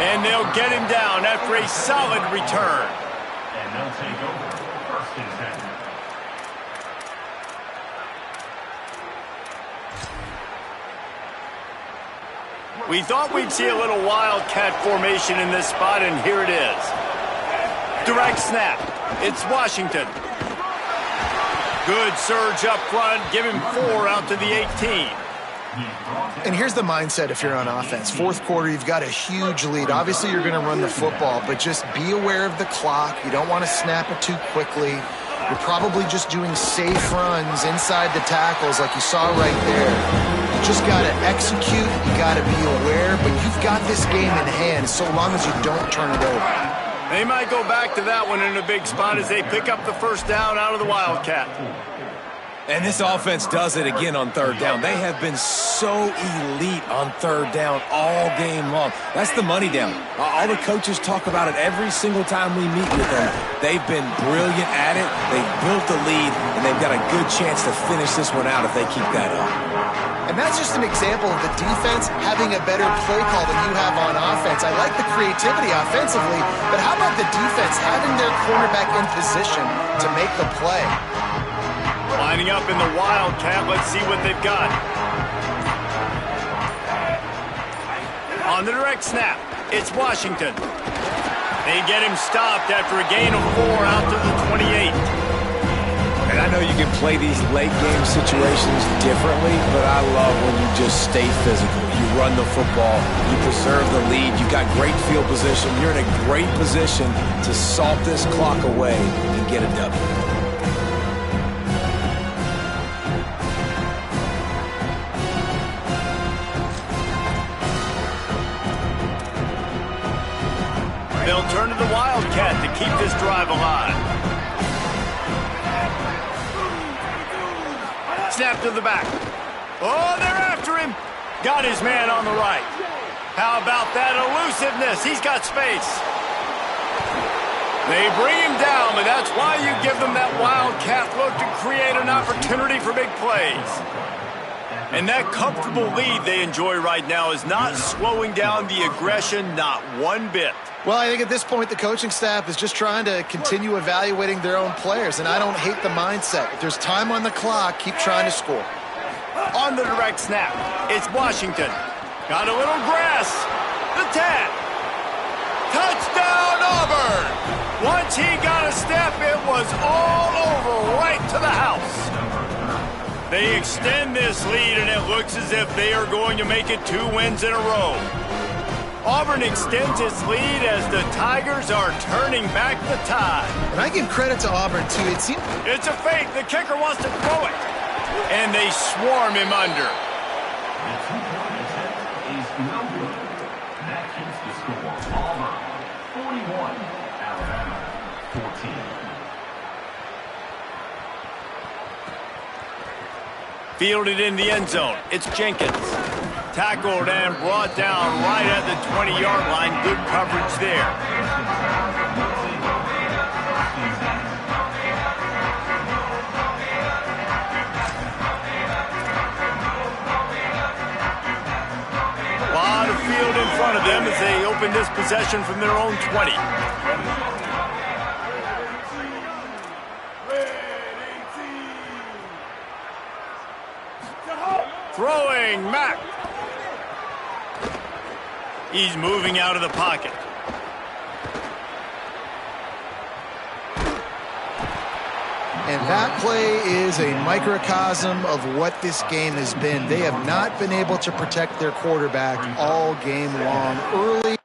And they'll get him down after a solid return. And they'll take over first and 10. We thought we'd see a little wildcat formation in this spot, and here it is. Direct snap. It's Washington. Good surge up front. Give him 4 out to the 18. And here's the mindset if you're on offense. Fourth quarter, you've got a huge lead. Obviously, you're going to run the football, but just be aware of the clock. You don't want to snap it too quickly. You're probably just doing safe runs inside the tackles like you saw right there. You just got to execute. You got to be aware, but you've got this game in hand so long as you don't turn it over. They might go back to that one in a big spot as they pick up the first down out of the Wildcat. And this offense does it again on third down. They have been so elite on third down all game long. That's the money down. All the coaches talk about it every single time we meet with them. They've been brilliant at it. They've built the lead, and they've got a good chance to finish this one out if they keep that up. And that's just an example of the defense having a better play call than you have on offense. I like the creativity offensively, but how about the defense having their cornerback in position to make the play? Lining up in the Wildcat, let's see what they've got. On the direct snap, it's Washington. They get him stopped after a gain of 4 out to the 28. And I know you can play these late game situations differently, but I love when you just stay physical. You run the football, you preserve the lead, you got great field position. You're in a great position to salt this clock away and get a W. They'll turn to the Wildcat to keep this drive alive. Snap to the back. Oh, they're after him. Got his man on the right. How about that elusiveness? He's got space. They bring him down, but that's why you give them that Wildcat look to create an opportunity for big plays. And that comfortable lead they enjoy right now is not slowing down the aggression, not one bit. Well, I think at this point the coaching staff is just trying to continue evaluating their own players, and I don't hate the mindset. If there's time on the clock, keep trying to score. On the direct snap, it's Washington. Got a little grass. The tap. Touchdown, Auburn! Once he got a step, it was all over right to the house. They extend this lead, and it looks as if they are going to make it 2 wins in a row. Auburn extends its lead as the Tigers are turning back the tide. And I give credit to Auburn, too. It seems it's a fake. The kicker wants to throw it. And they swarm him under. The 2-point attempt is no good. That keeps the score Auburn 41, Alabama, 14. Fielded in the end zone. It's Jenkins. Tackled and brought down right at the 20-yard line. Good coverage there. A lot of field in front of them as they open this possession from their own 20. Throwing, Mack. He's moving out of the pocket. And that play is a microcosm of what this game has been. They have not been able to protect their quarterback all game long. Early